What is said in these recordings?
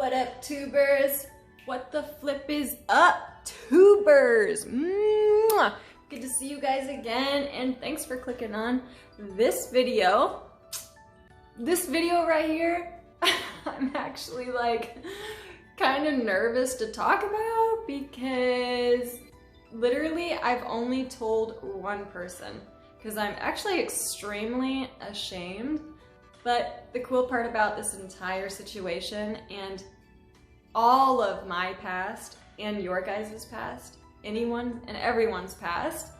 What up, tubers? What the flip is up, tubers? Mwah! Good to see you guys again, and thanks for clicking on this video. This video right here, I'm actually like kind of nervous to talk about because literally I've only told one person because I'm actually extremely ashamed. But the cool part about this entire situation and all of my past and your guys' past, anyone and everyone's past,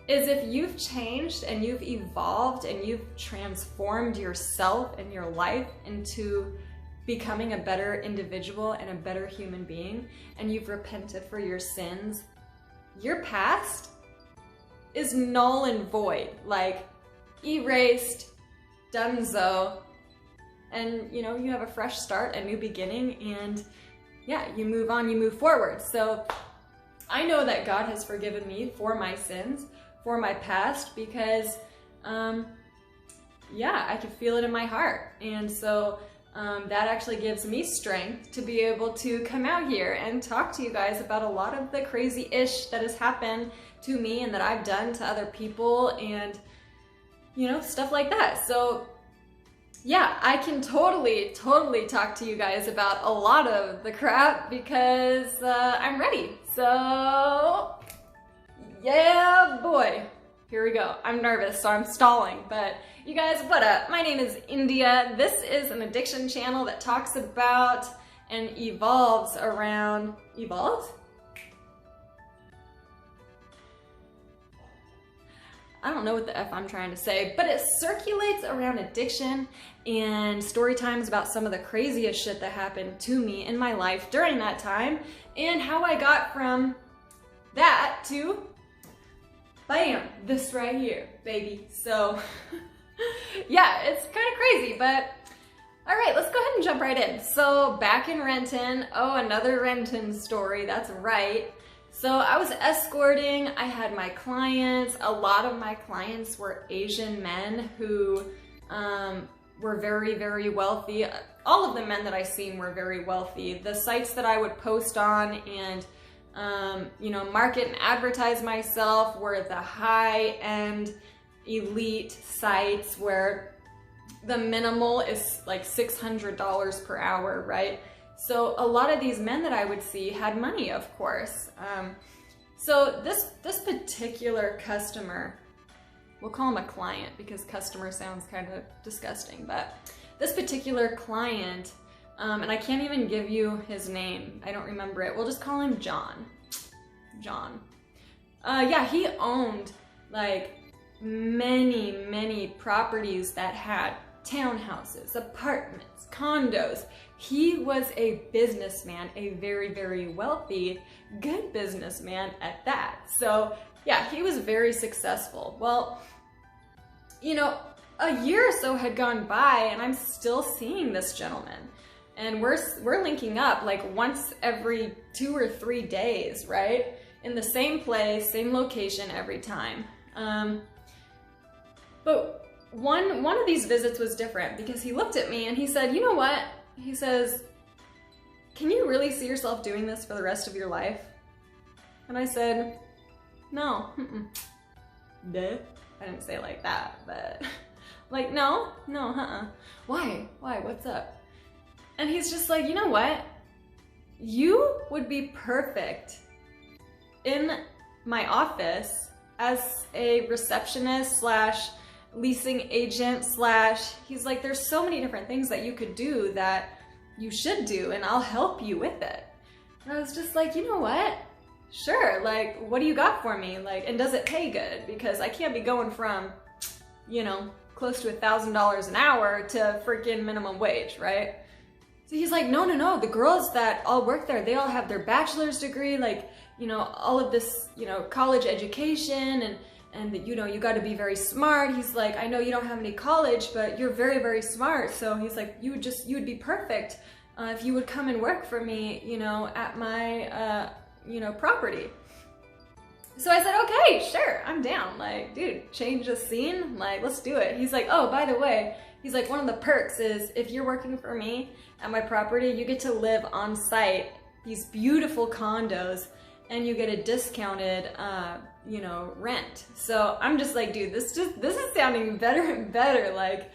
is if you've changed and you've evolved and you've transformed yourself and your life into becoming a better individual and a better human being, and you've repented for your sins, your past is null and void, like erased, donezo, and you know, you have a fresh start, a new beginning, and yeah, you move on, you move forward. So I know that God has forgiven me for my sins, for my past, because yeah, I can feel it in my heart. And so that actually gives me strength to be able to come out here and talk to you guys about a lot of the crazy ish that has happened to me and that I've done to other people, and you know, stuff like that. So yeah, I can totally talk to you guys about a lot of the crap because I'm ready. So yeah, boy, here we go. I'm nervous, so I'm stalling, but you guys, what up? My name is India. This is an addiction channel that talks about and evolves around, I don't know what the F I'm trying to say, but it circulates around addiction and story times about some of the craziest shit that happened to me in my life during that time and how I got from that to, bam, this right here, baby. So yeah, it's kind of crazy, but all right, let's go ahead and jump right in. So back in Renton, oh, another Renton story, that's right. So I was escorting, I had my clients, a lot of my clients were Asian men who were very wealthy. All of the men that I seen were very wealthy. The sites that I would post on and you know, market and advertise myself were the high-end elite sites where the minimal is like $600 per hour, right? So a lot of these men that I would see had money, of course. So this particular customer, we'll call him a client because customer sounds kind of disgusting, but this particular client, and I can't even give you his name, I don't remember it, we'll just call him John. Yeah, he owned like many properties that had townhouses, apartments, condos. He was a businessman, a very wealthy, good businessman at that. So yeah, he was very successful. Well, you know, a year or so had gone by and I'm still seeing this gentleman. And we're linking up like once every 2 or 3 days, right? In the same place, same location every time. But one of these visits was different because he looked at me and he said, you know what? He says, can you really see yourself doing this for the rest of your life? And I said, no. Duh. I didn't say it like that, but like, no, Why? What's up? And he's just like, you know what? You would be perfect in my office as a receptionist slash leasing agent slash, he's like, there's so many different things that you could do that you should do and I'll help you with it. And I was just like, you know what? Sure, like, what do you got for me? Like, and does it pay good? Because I can't be going from, you know, close to $1,000 an hour to freaking minimum wage, right? So he's like, no, the girls that all work there, they all have their bachelor's degree, like, you know, all of this, you know, college education and that, you know, you got to be very smart. He's like, I know you don't have any college, but you're very smart. So he's like, you would be perfect if you would come and work for me, you know, at my, you know, property. So I said, okay, sure, I'm down. Like, dude, change the scene. Like, let's do it. He's like, oh, by the way, He's like, one of the perks is if you're working for me at my property, you get to live on site, these beautiful condos, and you get a discounted, you know, rent. So I'm just like, dude, this is sounding better and better. Like,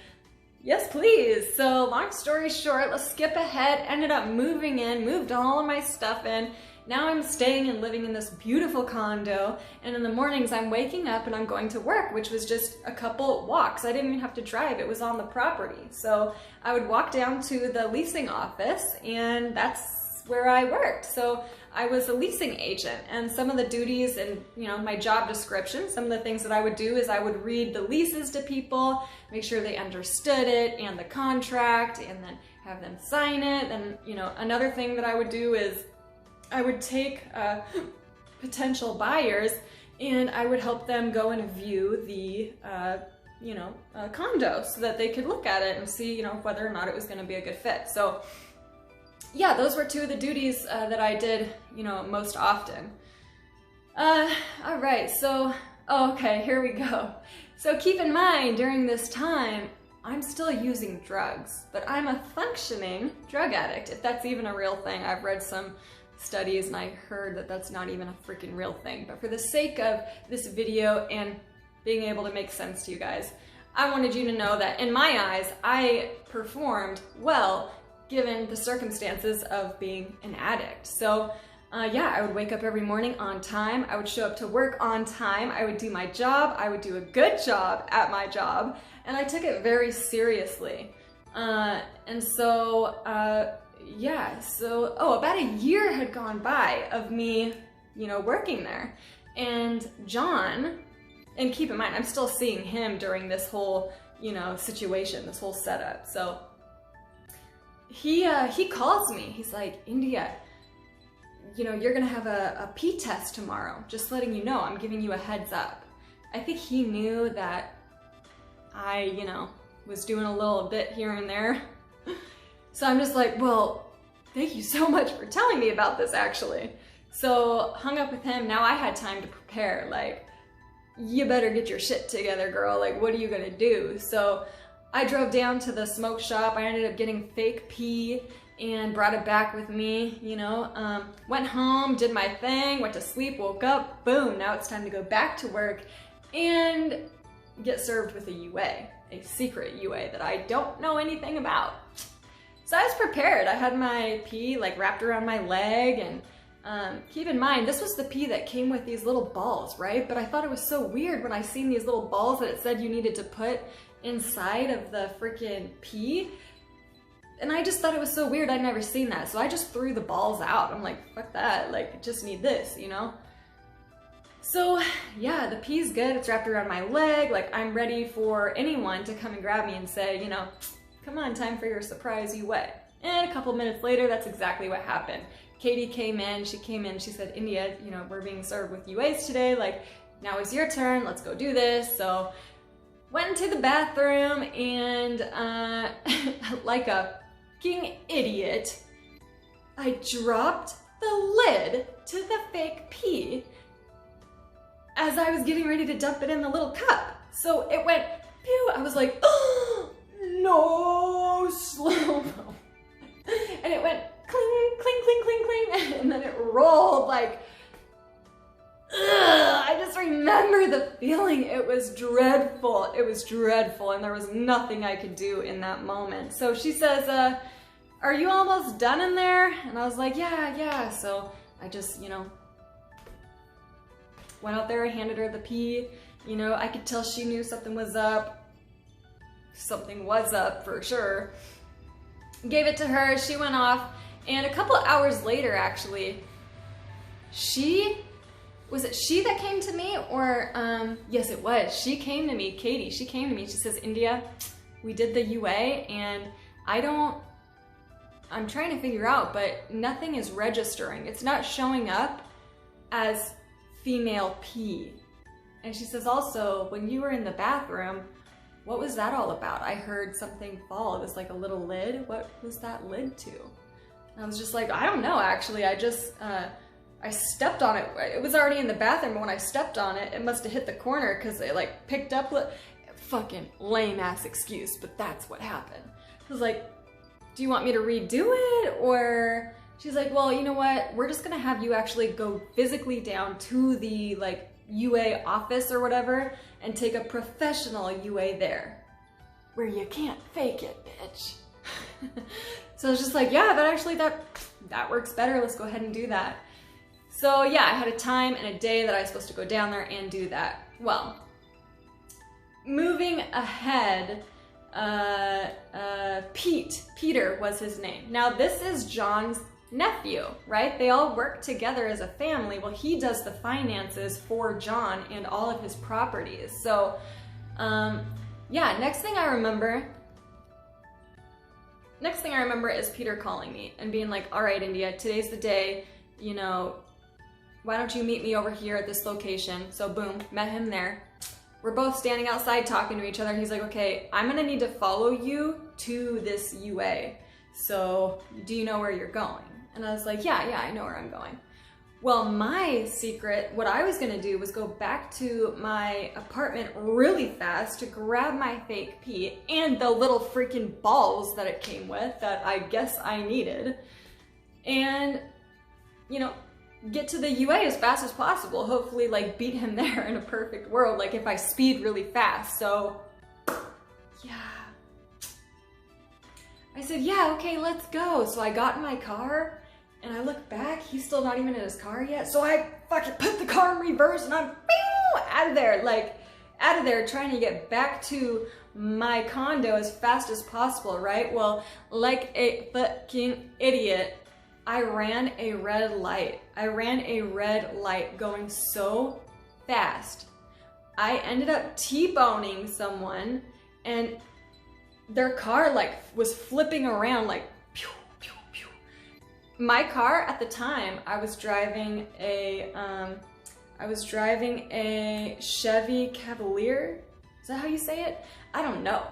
yes, please. So long story short, let's skip ahead. Ended up moving in, moved all of my stuff in. Now I'm staying and living in this beautiful condo, and in the mornings I'm waking up and I'm going to work, which was just a couple walks. I didn't even have to drive, it was on the property. So I would walk down to the leasing office, and that's where I worked. So I was a leasing agent, and some of the duties and, you know, my job description, some of the things that I would do is I would read the leases to people, make sure they understood it and the contract, and then have them sign it. And, you know, another thing that I would do is I would take potential buyers and I would help them go and view the, you know, condo so that they could look at it and see, you know, whether or not it was going to be a good fit. So yeah, those were two of the duties that I did, you know, most often. All right, so, okay, here we go. So keep in mind, during this time, I'm still using drugs, but I'm a functioning drug addict, if that's even a real thing. I've read some studies and I heard that that's not even a freaking real thing. But for the sake of this video and being able to make sense to you guys, I wanted you to know that in my eyes, I performed well given the circumstances of being an addict. So yeah, I would wake up every morning on time. I would show up to work on time. I would do my job. I would do a good job at my job. And I took it very seriously. And so, yeah, so, about a year had gone by of me, you know, working there. And John, and keep in mind, I'm still seeing him during this whole, you know, situation, this whole setup. So he calls me. He's like, India, you know, you're gonna have a pee test tomorrow. Just letting you know, I'm giving you a heads up. I think he knew that I, you know, was doing a little bit here and there. So I'm just like, well, thank you so much for telling me about this, actually. So hung up with him. Now I had time to prepare. Like, you better get your shit together, girl. Like, what are you gonna do? So I drove down to the smoke shop. I ended up getting fake pee and brought it back with me, you know. Went home, did my thing, went to sleep, woke up, boom, now it's time to go back to work and get served with a UA, a secret UA that I don't know anything about. So I was prepared. I had my pee like wrapped around my leg, and keep in mind, this was the pee that came with these little balls, right? But I thought it was so weird when I seen these little balls that it said you needed to put inside of the freaking pee. And I just thought it was so weird. I'd never seen that. So I just threw the balls out. I'm like, fuck that. Like, just need this, you know? So yeah, the pee's good. It's wrapped around my leg. Like, I'm ready for anyone to come and grab me and say, you know, come on, time for your surprise UA. And a couple minutes later, that's exactly what happened. Katie came in, she said, India, you know, we're being served with UAs today. Like, now is your turn. Let's go do this. So went into the bathroom and like a fucking idiot, I dropped the lid to the fake pee as I was getting ready to dump it in the little cup. So it went pew. I was like, oh, no, slow-mo. And it went cling, cling, cling, cling, cling, and then it rolled like, ugh. I just remember the feeling. It was dreadful. It was dreadful, and there was nothing I could do in that moment. So she says, are you almost done in there? And I was like, yeah. So I just, you know, went out there, handed her the pee. You know, I could tell she knew something was up. Something was up for sure. Gave it to her, she went off, and a couple hours later, actually, was it she that came to me, or, yes it was, she came to me, Katie, she came to me, she says, India, we did the UA, and I'm trying to figure out, but nothing is registering. It's not showing up as female P. And she says also, when you were in the bathroom, what was that all about? I heard something fall. It was like a little lid. What was that lid to? And I was just like, I don't know, actually. I just, I stepped on it. It was already in the bathroom, but when I stepped on it, it must have hit the corner because it like picked up fucking lame ass excuse, but that's what happened. I was like, do you want me to redo it? Or she's like, well, you know what? We're just gonna have you actually go physically down to the like UA office or whatever and take a professional UA there, where you can't fake it, bitch. So I was just like, yeah, that works better. Let's go ahead and do that. So yeah, I had a time and a day that I was supposed to go down there and do that. Well, moving ahead, Peter was his name. Now this is John's nephew, right? They all work together as a family. Well, he does the finances for John and all of his properties. So yeah, next thing I remember is Peter calling me and being like, all right, India, today's the day, you know, why don't you meet me over here at this location? So boom, met him there. We're both standing outside talking to each other. He's like, okay, I'm gonna need to follow you to this UA. So do you know where you're going? And I was like, yeah, I know where I'm going. Well, my secret, what I was gonna do was go back to my apartment really fast to grab my fake pee and the little freaking balls that it came with that I guess I needed. And, you know, get to the UA as fast as possible. Hopefully like beat him there in a perfect world, like if I speed really fast. So yeah, I said, yeah, okay, let's go. So I got in my car and I look back, he's still not even in his car yet. So I fucking put the car in reverse and I'm out of there, trying to get back to my condo as fast as possible, right? Well, like a fucking idiot, I ran a red light. Going so fast. I ended up T-boning someone and their car like was flipping around like pew, pew, pew. My car at the time, I was driving a Chevy Cavalier. Is that how you say it? I don't know.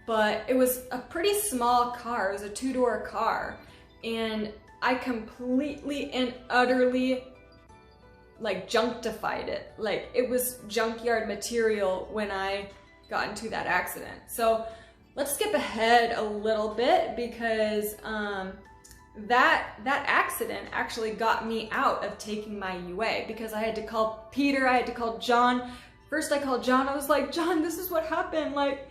But it was a pretty small car. It was a two-door car. And I completely and utterly like junctified it. Like it was junkyard material when I got into that accident. So let's skip ahead a little bit because that accident actually got me out of taking my UA because I had to call Peter, I had to call John. First I called John, I was like, John, this is what happened. Like,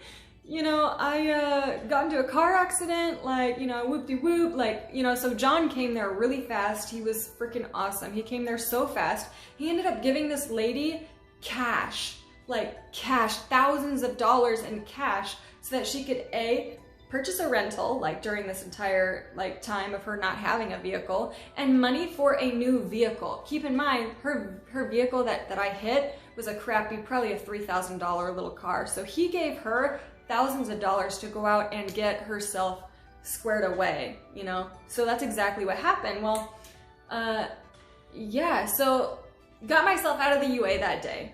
you know, I got into a car accident, like, you know, whoop-de-whoop, like, you know, so John came there really fast. He was freaking awesome. He came there so fast. He ended up giving this lady cash, thousands of dollars in cash so that she could A, purchase a rental, like during this entire like time of her not having a vehicle, and money for a new vehicle. Keep in mind, her vehicle that I hit was a crappy, probably a $3,000 little car. So he gave her thousands of dollars to go out and get herself squared away, you know? So that's exactly what happened. Well, yeah, so got myself out of the UA that day.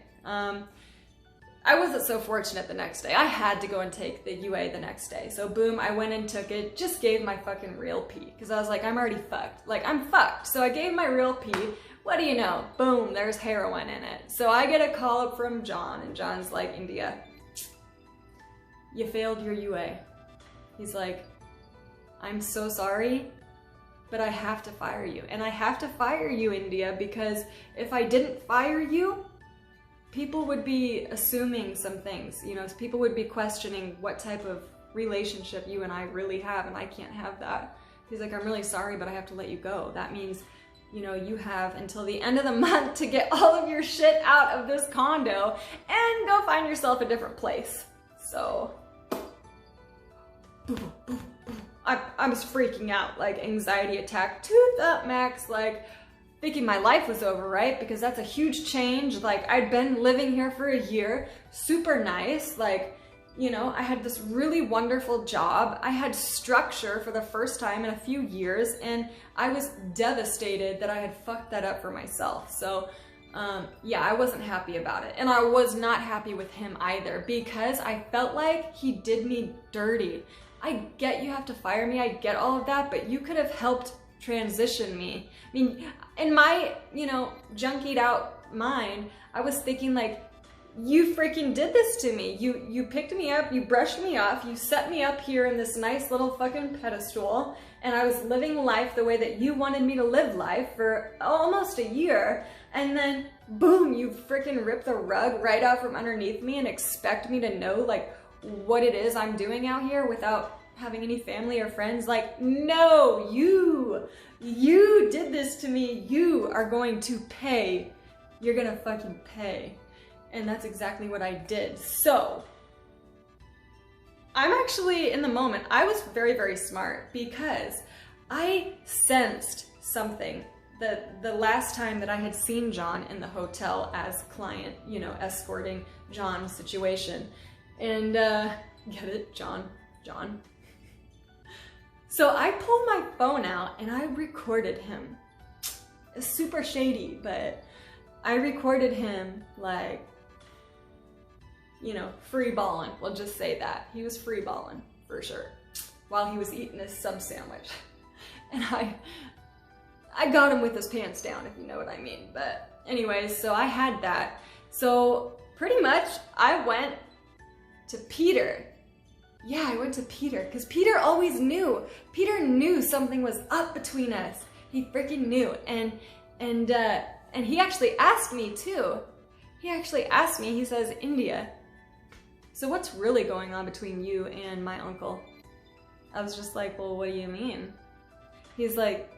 I wasn't so fortunate the next day. I had to go and take the UA the next day. So boom, I went and took it, just gave my fucking real pee. Cause I was like, I'm already fucked. Like, I'm fucked. So I gave my real pee. What do you know? Boom, there's heroin in it. So I get a call up from John, and John's like, India, you failed your UA. He's like, I'm so sorry, but I have to fire you. And I have to fire you, India, because if I didn't fire you, people would be assuming some things, you know, people would be questioning what type of relationship you and I really have, and I can't have that. He's like, I'm really sorry, but I have to let you go. That means, you know, you have until the end of the month to get all of your shit out of this condo and go find yourself a different place. So, I was freaking out, like anxiety attack to the max, like thinking my life was over, right? Because that's a huge change. Like, I'd been living here for a year, super nice, like, you know, I had this really wonderful job. I had structure for the first time in a few years, and I was devastated that I had fucked that up for myself. So, yeah, I wasn't happy about it. And I was not happy with him either, because I felt like he did me dirty. I get you have to fire me, I get all of that, but you could have helped transition me. I mean, in my, you know, junkied out mind, I was thinking like, you freaking did this to me. You picked me up, you brushed me off, you set me up here in this nice little fucking pedestal, and I was living life the way that you wanted me to live life for almost a year, and then boom, you freaking rip the rug right out from underneath me and expect me to know like what it is I'm doing out here without having any family or friends. Like, no, you did this to me. You are going to pay. You're gonna fucking pay. And that's exactly what I did. So I'm actually, in the moment, I was very, very smart because I sensed something the last time that I had seen John in the hotel as client, you know, escorting John's situation. And get it? John. So I pulled my phone out and I recorded him. It's super shady, but I recorded him like, you know, free balling. We'll just say that. He was free balling for sure while he was eating his sub sandwich. And I got him with his pants down, if you know what I mean. But anyways, so I had that. So pretty much I went to Peter. Yeah, I went to Peter because Peter always knew. Peter knew something was up between us. He freaking knew. And he actually asked me too. He actually asked me, he says, India, so what's really going on between you and my uncle? I was just like, well, what do you mean? He's like,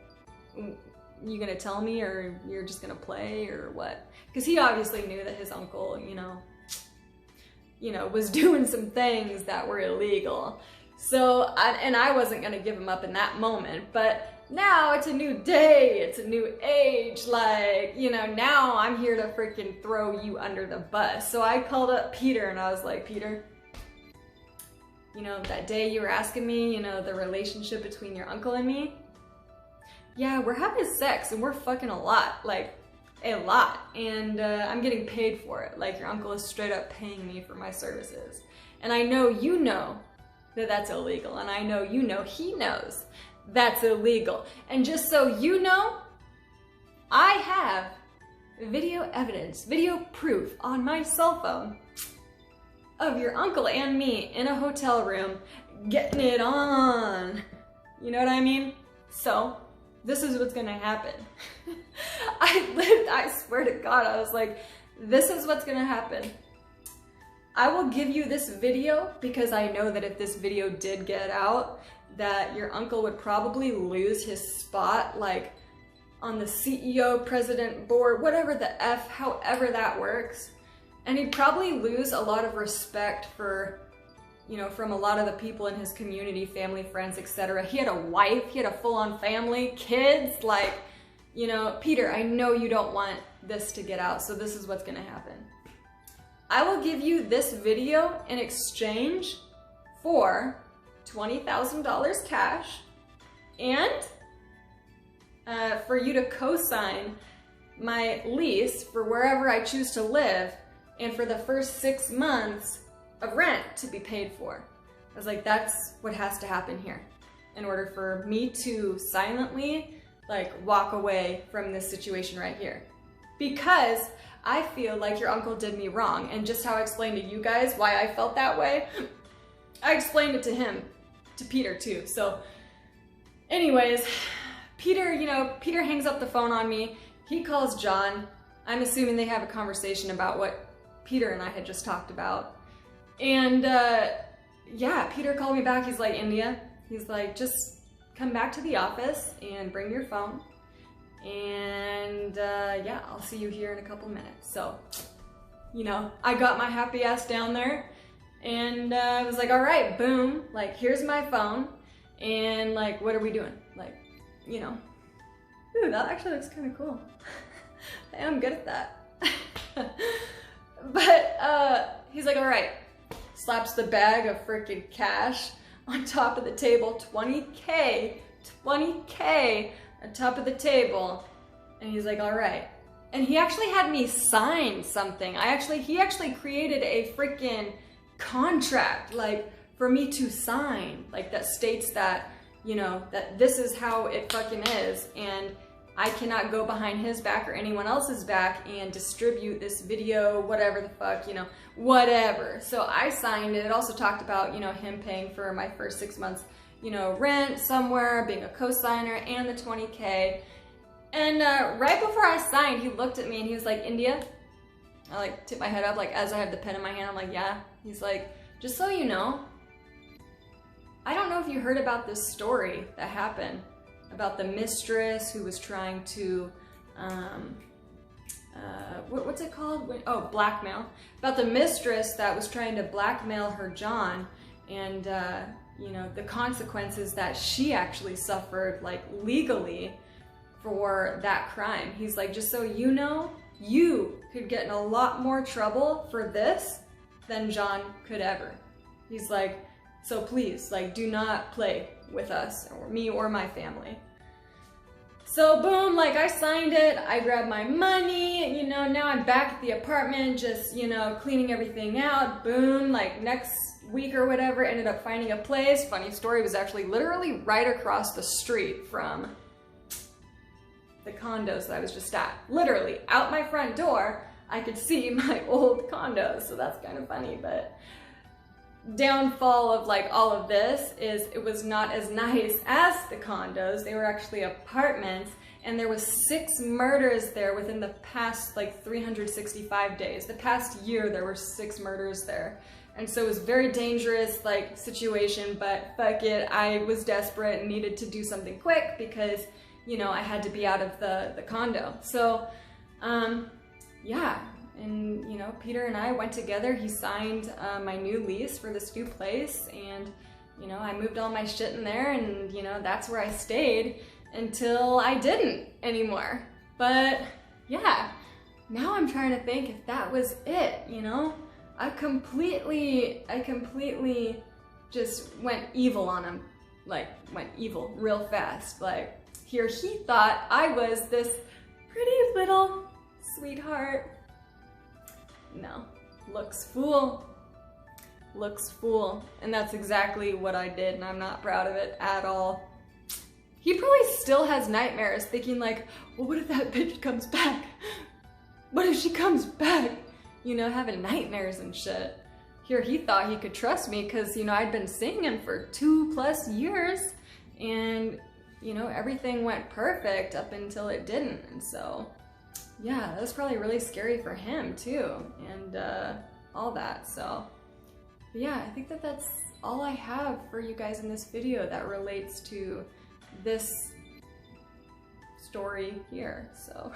you gonna tell me or you're just gonna play or what? Because he obviously knew that his uncle, you know, was doing some things that were illegal. So, I wasn't gonna give him up in that moment, but now it's a new day, it's a new age, like, you know, now I'm here to freaking throw you under the bus. So I called up Peter and I was like, Peter, you know, that day you were asking me, you know, the relationship between your uncle and me, yeah, we're having sex and we're fucking a lot, like a lot, and I'm getting paid for it. Like, your uncle is straight up paying me for my services. And I know you know that that's illegal, and I know you know he knows that's illegal. And just so you know, I have video evidence, video proof on my cell phone of your uncle and me in a hotel room getting it on. You know what I mean? So this is what's gonna happen. I swear to God, I was like, this is what's gonna happen. I will give you this video because I know that if this video did get out, that your uncle would probably lose his spot, like on the CEO, president, board, whatever the F, however that works. And he'd probably lose a lot of respect for, you know, from a lot of the people in his community, family, friends, etc. He had a wife, he had a full-on family, kids, like, you know, Peter, I know you don't want this to get out, so this is what's gonna happen. I will give you this video in exchange for $20,000 cash and for you to co-sign my lease for wherever I choose to live and for the first 6 months of rent to be paid for. I was like, that's what has to happen here in order for me to silently like walk away from this situation right here. Because I feel like your uncle did me wrong, and just how I explained to you guys why I felt that way, I explained it to him, to Peter too. So anyways, Peter, you know, Peter hangs up the phone on me. He calls John. I'm assuming they have a conversation about what Peter and I had just talked about. And yeah, Peter called me back. He's like, India, he's like, just come back to the office and bring your phone. And yeah, I'll see you here in a couple minutes. So, you know, I got my happy ass down there and I was like, all right, boom, like, here's my phone. And like, what are we doing? Like, you know, ooh, that actually looks kind of cool. I am good at that. But he's like, all right, slaps the bag of freaking cash on top of the table, 20K on top of the table. And he's like, all right. And he actually had me sign something. He actually created a freaking contract, like, for me to sign, like, that states that, you know, that this is how it fucking is. And I cannot go behind his back or anyone else's back and distribute this video, whatever the fuck, you know, whatever. So I signed it. It also talked about, you know, him paying for my first 6 months, you know, rent somewhere, being a co-signer, and the 20K. And right before I signed, he looked at me and he was like, India? I like tip my head up, like as I have the pen in my hand, I'm like, yeah. He's like, just so you know, I don't know if you heard about this story that happened about the mistress who was trying to, what's it called? Oh, blackmail. About the mistress that was trying to blackmail her John, and you know, the consequences that she actually suffered, like legally, for that crime. He's like, just so you know, you could get in a lot more trouble for this than John could ever. He's like, so please, like, do not play with us, or me, or my family. So boom, like I signed it, I grabbed my money, you know, now I'm back at the apartment, just, you know, cleaning everything out. Boom, like next week or whatever, ended up finding a place. Funny story, was actually literally right across the street from the condos that I was just at. Literally, out my front door, I could see my old condos, so that's kind of funny. But downfall of like all of this is it was not as nice as the condos. They were actually apartments, and there was 6 murders there within the past like 365 days. The past year there were 6 murders there. And so it was a very dangerous like situation, but fuck it, I was desperate and needed to do something quick because, you know, I had to be out of the condo. So yeah. And, you know, Peter and I went together. He signed my new lease for this new place, and, you know, I moved all my shit in there, and, you know, that's where I stayed until I didn't anymore. But yeah, now I'm trying to think if that was it, you know? I completely just went evil on him, like went evil real fast. Like, here he thought I was this pretty little sweetheart. No, looks fool, and that's exactly what I did, and I'm not proud of it at all. He probably still has nightmares thinking like, well, what if that bitch comes back? What if she comes back? You know, having nightmares and shit. Here he thought he could trust me because, you know, I'd been seeing him for 2+ years, and, you know, everything went perfect up until it didn't, and so yeah, that was probably really scary for him too, and all that. So but yeah, I think that that's all I have for you guys in this video that relates to this story here. So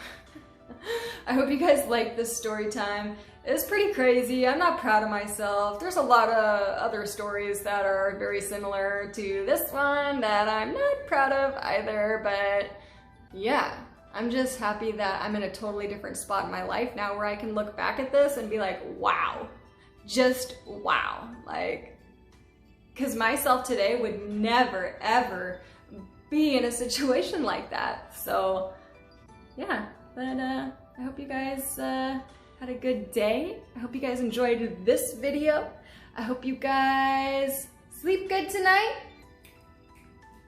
I hope you guys like this story time. It's pretty crazy. I'm not proud of myself. There's a lot of other stories that are very similar to this one that I'm not proud of either, but yeah. I'm just happy that I'm in a totally different spot in my life now where I can look back at this and be like, wow, just wow. Like, because myself today would never, ever be in a situation like that. So yeah, but I hope you guys had a good day. I hope you guys enjoyed this video. I hope you guys sleep good tonight.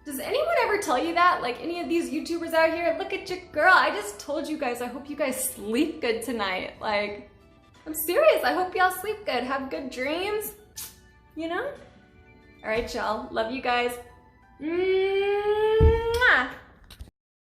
Does anyone ever tell you that? Like any of these YouTubers out here, look at your girl. I just told you guys, I hope you guys sleep good tonight. Like, I'm serious. I hope y'all sleep good. Have good dreams, you know? All right, y'all. Love you guys.